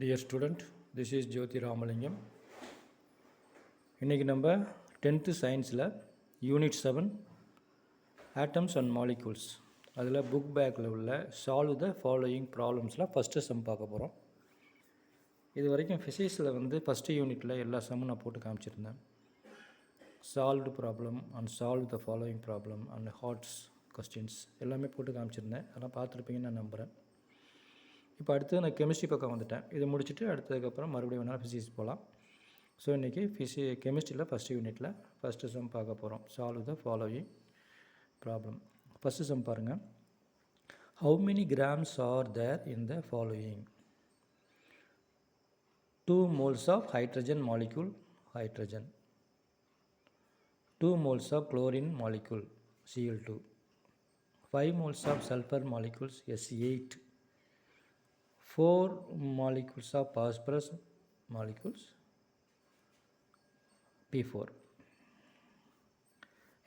Dear student, this is Jyothi Ramalingam. இன்றைக்கி நம்ம 10th சயின்ஸில் யூனிட் 7 ஆட்டம்ஸ் அண்ட் மாலிகூல்ஸ் அதில் புக் பேக்கில் உள்ள சால்வ் த ஃபாலோயிங் ப்ராப்ளம்ஸில் ஃபஸ்ட்டு சம் பார்க்க போகிறோம். இது வரைக்கும் ஃபிசிக்ஸில் ஃபஸ்ட்டு யூனிட்டில் எல்லா சம்மும் நான் போட்டு காமிச்சிருந்தேன். Solved problem and solve the following problem and HOTS questions எல்லாமே போட்டு காமிச்சிருந்தேன். அதெல்லாம் பார்த்துருப்பீங்கன்னு நான் நம்புகிறேன். இப்போ அடுத்து நான் கெமிஸ்ட்ரி பக்கம் வந்துட்டேன். இதை முடிச்சுட்டு அடுத்ததுக்கப்புறம் மறுபடியும் வேணாலும் ஃபிசிக்ஸ் போகலாம். ஸோ இன்றைக்கி கெமிஸ்ட்ரியில் ஃபஸ்ட் யூனிட்டில் ஃபஸ்ட்டு சம் பார்க்க போகிறோம். Solve the following problem. First sum பாருங்கள். How many grams are there in the following? 2 moles of hydrogen molecule hydrogen, 2 moles of chlorine molecule Cl2, 5 moles of sulfur molecules S8, 4 molecules of phosphorus molecules P4.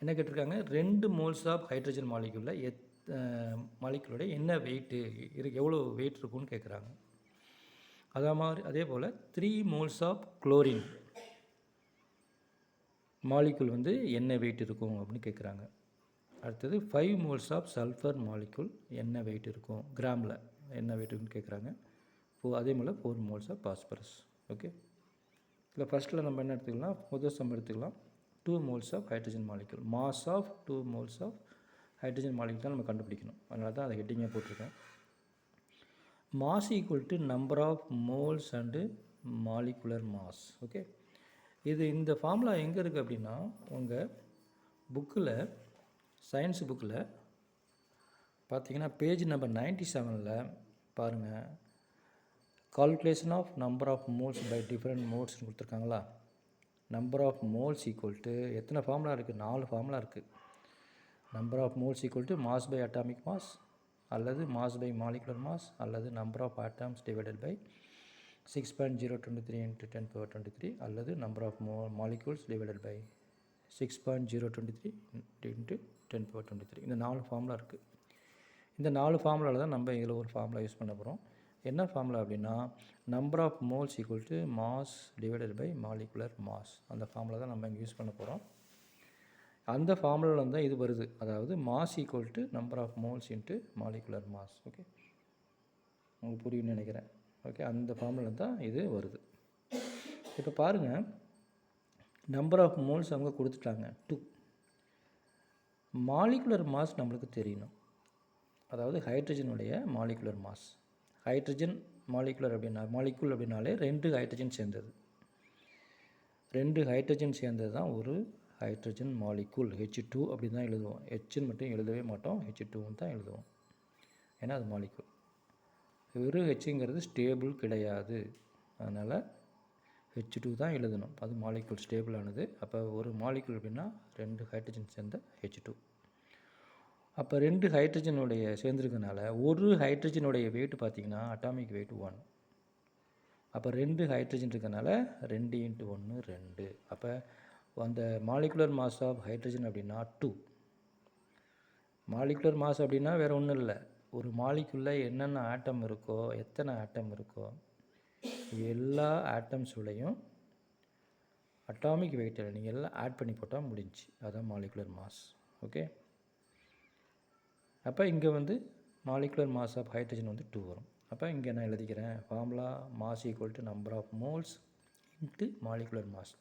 என்ன கேட்டிருக்காங்க? 2 moles of hydrogen மாலிக்யூலில் மாலிக்யூலோட என்ன weight எவ்வளோ weight இருக்குன்னு கேட்குறாங்க. அதே போல் 3 மோல்ஸ் ஆஃப் குளோரின் மாலிக்யூல் என்ன வெயிட் இருக்கும் அப்படின்னு கேட்குறாங்க. அடுத்தது 5 மோல்ஸ் ஆஃப் சல்ஃபர் மாலிக்யூல் என்ன வெயிட் இருக்கும் கிராமில் என்ன வெயிட் இருக்குன்னு கேட்குறாங்க. அதே போல் 4 மோல்ஸ் ஆஃப் பாஸ்பரஸ். ஓகே, இதில் ஃபஸ்ட்டில் நம்ம என்ன எடுத்துக்கலாம்? முதல் சம் எடுத்துக்கலாம். 2 moles of hydrogen molecule, mass of 2 moles of hydrogen molecule தான் நம்ம கண்டுபிடிக்கணும். அதனால தான் அதை ஹெட்டிங்காக போட்டிருக்கேன். Mass equal to number of moles and molecular mass. Okay, இந்த ஃபார்முலா எங்கே இருக்குது அப்படின்னா உங்கள் புக்கில் சயின்ஸ் புக்கில் பார்த்தீங்கன்னா பேஜ் நம்பர் 97ல் பாருங்கள். Calculation of number of moles by different மோட்ஸ்னு கொடுத்துருக்காங்களா? Number of moles equal to எத்தனை ஃபார்முலா இருக்குது? 4 ஃபார்முலா இருக்குது. Number of moles equal to mass by atomic mass, அல்லது மாஸ் பை மாலிகுலர் மாஸ், அல்லது number of atoms divided by 6.023 × 10^23, அல்லது number of molecules divided by 6.023 × 10^23. இந்த 4 formula இருக்குது. இந்த 4 ஃபார்முலாவில் தான் நம்ம இதில் ஒரு ஃபார்முலா யூஸ் பண்ண போகிறோம். என்ன ஃபார்முலா அப்படின்னா number of moles equal to mass divided by molecular mass. அந்த ஃபார்முலா தான் நம்ம இங்கே யூஸ் பண்ண போகிறோம். அந்த ஃபார்முலாவில் தான் இது வருது. அதாவது mass equal to number of moles into molecular mass. Okay, உங்களுக்கு புரியும்னு நினைக்கிறேன். ஓகே, அந்த ஃபார்முலாவில் தான் இது வருது. இப்போ பாருங்கள், நம்பர் ஆஃப் மோல்ஸ் அவங்க கொடுத்துட்டாங்க 2. மாலிகுலர் மாஸ் நம்மளுக்கு தெரியணும். அதாவது ஹைட்ரஜனுடைய மாலிகுலர் மாஸ். ஹைட்ரஜன் மாலிகுலர் அப்படின்னாலே 2 ஹைட்ரஜன் சேர்ந்தது. 2 ஹைட்ரஜன் சேர்ந்தது தான் ஒரு ஹைட்ரஜன் மாலிகுல். H2 அப்படி தான் எழுதுவோம். Hன்னு மட்டும் எழுதவே மாட்டோம், H2ன்னு தான் எழுதுவோம். ஏன்னா அது மாலிகுல். வெறும் Hங்கிறது ஸ்டேபிள் கிடையாது. அதனால் H2 தான் எழுதணும். அது மாலிகுல் ஸ்டேபிளானது. அப்போ ஒரு மாலிகுல் அப்படின்னா 2 ஹைட்ரஜன் சேர்ந்த H2. அப்போ 2 ஹைட்ரஜனுடைய சேர்ந்துருக்கனால ஒரு ஹைட்ரஜனுடைய வெயிட் பார்த்திங்கன்னா அட்டாமிக் வெயிட் 1. அப்போ 2 ஹைட்ரஜன் இருக்கனால 2 × 1 2. அப்போ அந்த மாலிகுலர் மாஸ் ஆஃப் ஹைட்ரஜன் அப்படின்னா 2. மாலிகுலர் மாஸ் அப்படின்னா வேறு ஒன்றும் இல்லை. ஒரு மாலிகுலில் என்னென்ன ஆட்டம் இருக்கோ, எத்தனை ஆட்டம் இருக்கோ எல்லா ஆட்டம்ஸுடையும் அட்டாமிக் வெயிட்டில் நீங்கள் எல்லாம் ஆட் பண்ணி போட்டால் முடிஞ்சு. அதுதான் மாலிகுலர் மாஸ். ஓகே, அப்போ இங்கே மாலிகுலர் மாஸ் ஆஃப் ஹைட்ரஜன் 2 வரும். அப்போ இங்கே நான் எழுதிக்கிறேன் formula mass equal to number of moles into molecular mass.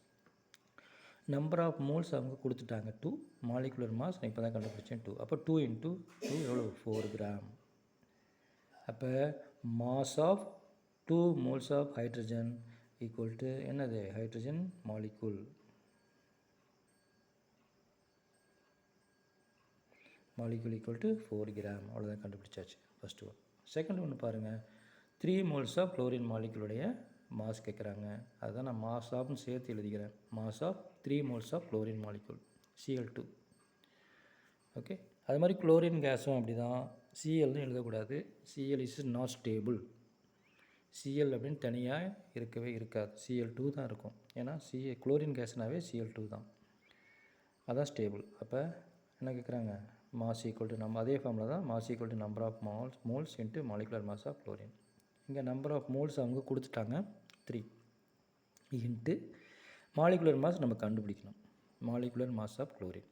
Number of moles அவங்க கொடுத்துட்டாங்க 2, மாலிகுலர் மாஸ் நான் இப்போ தான் கண்டுபிடிச்சேன் 2. அப்போ 2 × 2 எவ்வளோ? 4 கிராம். அப்போ mass of 2 moles of hydrogen equal to என்னது? Hydrogen molecule. Molecule equal to 4 gram. அவ்வளோதான் கண்டுபிடிச்சாச்சு ஃபஸ்ட்டு ஒன். செகண்ட் ஒன்று பாருங்கள். 3 மோல்ஸ் ஆஃப் குளோரின் மாலிகுலுடைய மாஸ் கேட்குறாங்க. அதுதான் நான் மாஸ் ஆஃப்னு சேர்த்து எழுதிக்கிறேன். Mass of 3 moles of chlorine molecule Cl2. Okay, அது மாதிரி குளோரின் கேஸும் அப்படி தான். Clன்னு எழுதக்கூடாது. Cl is not stable. Cl அப்படின்னு தனியாக இருக்கவே இருக்காது. Cl2 தான் இருக்கும். ஏன்னா குளோரின் கேஸ்னாவே Cl2 தான். அதான் ஸ்டேபிள். அப்போ என்ன கேட்குறாங்க? மாஸ் ஈக்குவல் டு நம்ம அதே ஃபார்முலா தான். Mass equal to number of moles into molecular mass of chlorine. இங்கே நம்பர் ஆஃப் மோல்ஸ் அவங்க கொடுத்துட்டாங்க 3 இன்ட்டு மாலிகுலர் மாஸ் நம்ம கண்டுபிடிக்கணும். Molecular mass of chlorine.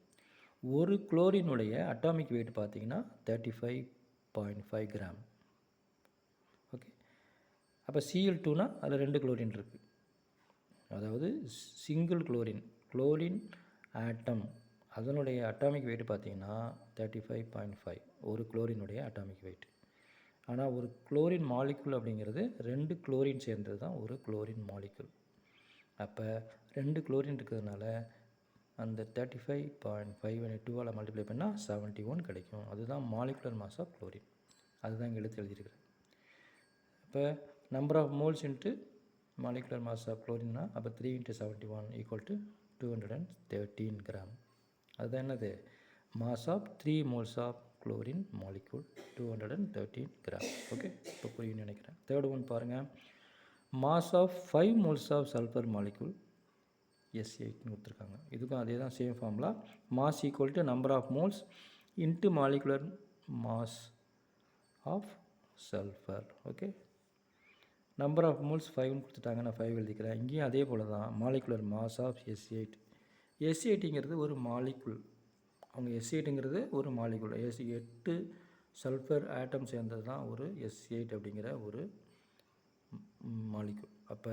ஒரு குளோரினுடைய அட்டாமிக் வெயிட் பார்த்திங்கன்னா 35.5 கிராம். ஓகே, அப்போ Cl2னா அதில் 2 குளோரின் இருக்குது. அதாவது சிங்கிள் குளோரின் ஆட்டம் அதனுடைய அட்டாமிக் வெயிட் பார்த்திங்கன்னா 35.5 ஒரு குளோரினுடைய அட்டாமிக் வெயிட். ஆனால் ஒரு குளோரின் மாலிகுல் அப்படிங்கிறது 2 குளோரின் சேர்ந்தது தான் ஒரு குளோரின் மாலிகுல். அப்போ 2 குளோரின் இருக்கிறதுனால அந்த 35.5 2ஆல் மல்டிப்ளை பண்ணால் 71 கிடைக்கும். அதுதான் மாலிகுலர் மாஸ் ஆஃப் குளோரின். அதுதான் இங்கே எழுதியிருக்கிறேன். இப்போ number of moles into molecular mass of குளோரின்னா அப்போ 3 × 71 = 213 கிராம். அதுதான் என்னது mass of 3 moles of chlorine molecule 213 gram. Okay, இப்போ புரியும்னு நினைக்கிறேன். தேர்ட் ஒன் பாருங்கள். Mass of 5 moles of sulphur molecule S8ன்னு கொடுத்துருக்காங்க. இதுக்கும் அதே தான் same formula. Mass equal to number of moles into molecular mass of sulphur. Okay, number of moles 5ன்னு கொடுத்துட்டாங்க, நான் 5 எழுதிக்கிறேன். இங்கேயும் அதே போல் தான் மாலிகுலர் மாஸ் ஆஃப் S8. S8ங்கிறது ஒரு மாலிகுல். அவங்க S8ங்கிறது ஒரு மாலிகுல். 8 சல்ஃபர் ஆட்டம் சேர்ந்தது தான் ஒரு S8 அப்படிங்கிற ஒரு மாலிகுல். அப்போ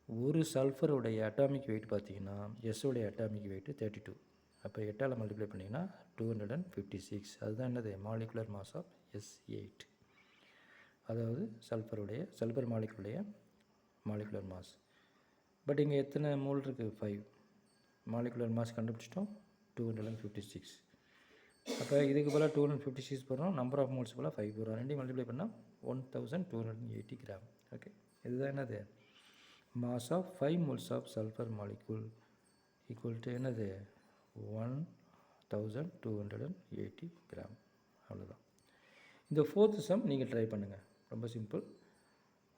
ஒரு சல்ஃபருடைய அட்டாமிக் வெயிட் பார்த்திங்கன்னா எஸ்ஸோடைய அட்டாமிக் வெயிட்டு 32. அப்போ 8ஆல் மல்டிப்ளை பண்ணிங்கன்னா 256. அதுதான் என்னது மாலிகுலர் மாஸ் ஆஃப் S8. அதாவது சல்ஃபர் மாலிகுலுடைய மாலிகுலர் மாஸ். பட் இங்கே எத்தனை மோல் இருக்குது? 5. மாலிகுலர் மாஸ் கண்டுபிடிச்சிட்டோம் 256. அப்போ இதுக்கு போல் 256 போடுறோம். நம்பர் ஆஃப் மோல்ஸ் போல் 5 போடுறோம். 2 மல்டிப்ளை பண்ணால் 1280 கிராம். ஓகே, இதுதான் என்னது mass of 5 moles of sulphur molecule equal to என்னது 1280 கிராம். அவ்வளோதான். இந்த 4th சம் நீங்கள் ட்ரை பண்ணுங்கள். ரொம்ப சிம்பிள்.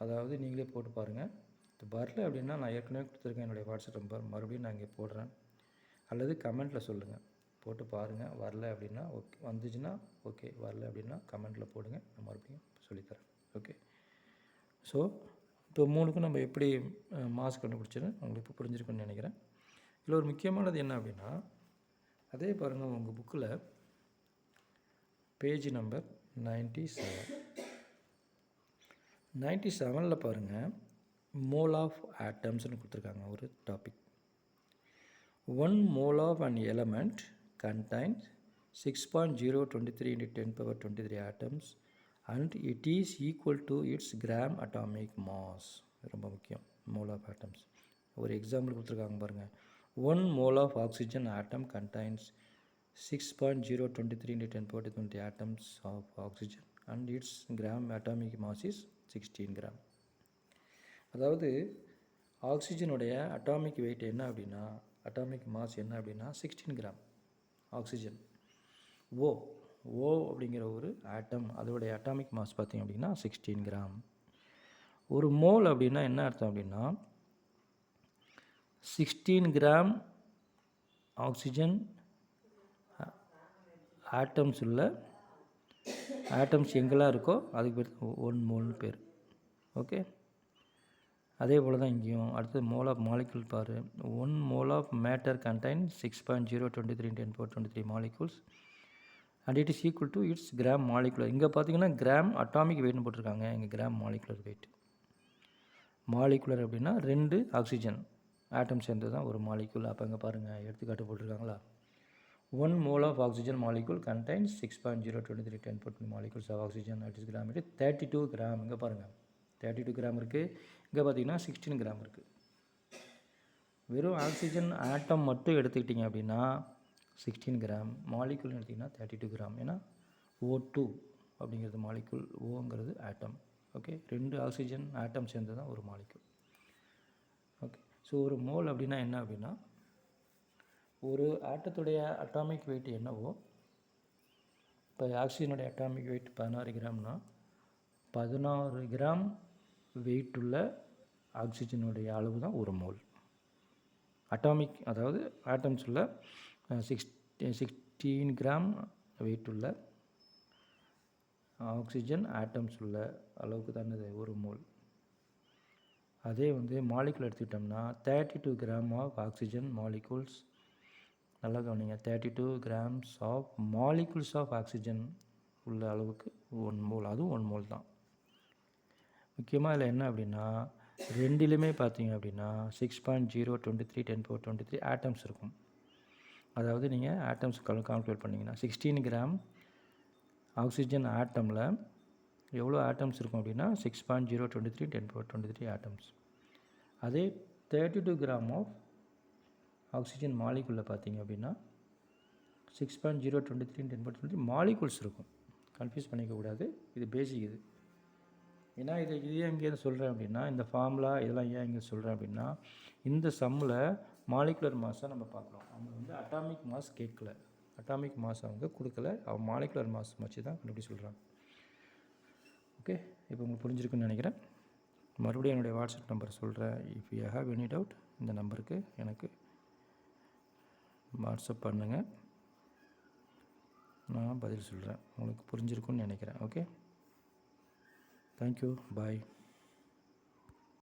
அதாவது நீங்களே போட்டு பாருங்கள். இது வரல அப்படின்னா நான் ஏற்கனவே கொடுத்துருக்கேன் என்னுடைய வாட்ஸ்அப் நம்பர், மறுபடியும் நான் இங்கே போடுறேன். அல்லது கமெண்ட்டில் சொல்லுங்கள், போட்டு பாருங்கள். வரல அப்படின்னா ஓகே, வந்துச்சுன்னா ஓகே, வரல அப்படின்னா கமெண்ட்டில் போடுங்க, நான் மறுபடியும் சொல்லித்தரேன். ஓகே, ஸோ இப்போ 3க்கும் நம்ம எப்படி மாஸ் கண்டுபிடிச்சின்னு உங்களுக்கு இப்போ புரிஞ்சிருக்குன்னு நினைக்கிறேன். இதில் ஒரு முக்கியமானது என்ன அப்படின்னா, அதே பாருங்கள் உங்கள் புக்கில் பேஜ் நம்பர் 97 பாருங்கள், மோல் ஆஃப் ஆட்டம்ஸ்னு கொடுத்துருக்காங்க ஒரு topic. 1 mole of an element contains 6.023 × 10^23 atoms and it is equal to its gram atomic mass. ரொம்ப முக்கியம். mole of atoms. ஒரு எக்ஸாம்பிள் கொடுத்துருக்காங்க பாருங்கள். 1 mole of oxygen atom contains 6.023 × 10^20 atoms of oxygen and its gram atomic mass is 16 gram. அதாவது ஆக்சிஜனுடைய atomic wait என்ன அப்படின்னா, atomic mass என்ன அப்படின்னா 16 கிராம். ஆக்சிஜன் ஓ அப்படிங்கிற ஒரு ஆட்டம், அதோடைய அட்டாமிக் மாஸ் பார்த்திங்க அப்படின்னா 16 கிராம். ஒரு மோல் அப்படின்னா என்ன அர்த்தம் அப்படின்னா 16 கிராம் ஆக்சிஜன் ஆட்டம்ஸ் உள்ள ஆட்டம்ஸ் எங்கெல்லாம் இருக்கோ அதுக்கு பேர் 1 மோல்னு பேர். ஓகே, அதே போல் தான் இங்கேயும். அடுத்து மோல் ஆஃப் மாலிகுல் பாரு. 1 mole of matter contains 6.023 × 10^23 molecules and it is equal to its gram molecular. இங்கே பார்த்தீங்கன்னா கிராம் அட்டாமிக் வெயிட்னு போட்டிருக்காங்க, இங்கே கிராம் மாலிகுலர் வெயிட். மாலிகுலர் அப்படின்னா 2 ஆக்சிஜன் ஆட்டம் சேர்ந்தது தான் ஒரு மாலிகுல். அப்போ இங்கே பாருங்கள் எடுத்துக்காட்டு போட்டிருக்காங்களா. 1 mole of oxygen molecule contains 6.023 × 10^20 molecules of oxygen at its gram weight 32 gram. இங்கே பாருங்கள் 32 கிராம் இருக்குது. இங்கே பார்த்தீங்கன்னா 16 கிராம் இருக்குது. வெறும் ஆக்சிஜன் ஆட்டம் மட்டும் எடுத்துக்கிட்டிங்க அப்படின்னா 16 கிராம். மாலிகுல்னு எடுத்திங்கன்னா 32 கிராம். ஏன்னா O2 அப்படிங்கிறது மாலிகுல், ஓங்கிறது ஆட்டம். ஓகே, 2 ஆக்சிஜன் ஆட்டம் சேர்ந்து தான் ஒரு மாலிகுல். ஓகே, ஸோ ஒரு மோல் அப்படின்னா என்ன அப்படின்னா, ஒரு ஆட்டத்துடைய அட்டாமிக் வெயிட் என்னவோ, இப்போ ஆக்சிஜனுடைய அட்டாமிக் வெயிட் 16 கிராம்னா 16 கிராம் வெயிட் உள்ள ஆக்சிஜனுடைய அளவு தான் ஒரு மோல். அட்டாமிக் அதாவது ஆட்டம்ஸ் உள்ள 16 கிராம் வெயிட் உள்ள ஆக்சிஜன் ஆட்டம்ஸ் உள்ள அளவுக்கு தான் இது 1 மோல். அதே வந்து மாலிகுல் எடுத்துக்கிட்டோம்னா 32 கிராம் ஆஃப் ஆக்சிஜன் மாலிகூல்ஸ். நல்லா கவனிங்க, 32 grams of molecules of oxygen உள்ள அளவுக்கு 1 மோல், அதுவும் 1 மோல் தான். முக்கியமாக இதில் என்ன அப்படின்னா ரெண்டுலேயுமே பார்த்தீங்க அப்படின்னா 6.023 10^23 ஆட்டம்ஸ் இருக்கும். அதாவது நீங்கள் ஆட்டம்ஸ் கால்குலேட் பண்ணிங்கன்னா 16 கிராம் ஆக்சிஜன் ஆட்டமில் எவ்வளோ ஆட்டம்ஸ் இருக்கும் அப்படின்னா 6.023 10^23 ஆட்டம்ஸ். அதே 32 கிராம் ஆஃப் ஆக்சிஜன் மாலிகுலில் பார்த்தீங்க அப்படின்னா 6.023 10^23 மாலிகுல்ஸ் இருக்கும். கன்ஃபியூஸ் பண்ணிக்கக்கூடாது, இது பேசிக். இது ஏன்னா இது ஏன் இங்கே சொல்கிறேன் அப்படின்னா இந்த ஃபார்முலா இதெல்லாம் ஏன் இங்கே சொல்கிறேன் அப்படின்னா இந்த சம்மில் மாலிகுலர் மாஸாக நம்ம பார்க்குறோம். அவங்க வந்து அட்டாமிக் மாஸ் கேட்கல, அட்டாமிக் மாஸ் அவங்க கொடுக்கல, அவங்க மாலிகுலர் மாஸ் வச்சு தான் கண்டுபிடி சொல்கிறாங்க. ஓகே, இப்போ உங்களுக்கு புரிஞ்சிருக்குன்னு நினைக்கிறேன். மறுபடியும் என்னுடைய வாட்ஸ்அப் நம்பர் சொல்கிறேன். If you have any doubt இந்த நம்பருக்கு எனக்கு வாட்ஸ்அப் பண்ணுங்கள், நான் பதில் சொல்கிறேன். உங்களுக்கு புரிஞ்சிருக்குன்னு நினைக்கிறேன். ஓகே, தேங்க்யூ, பாய்.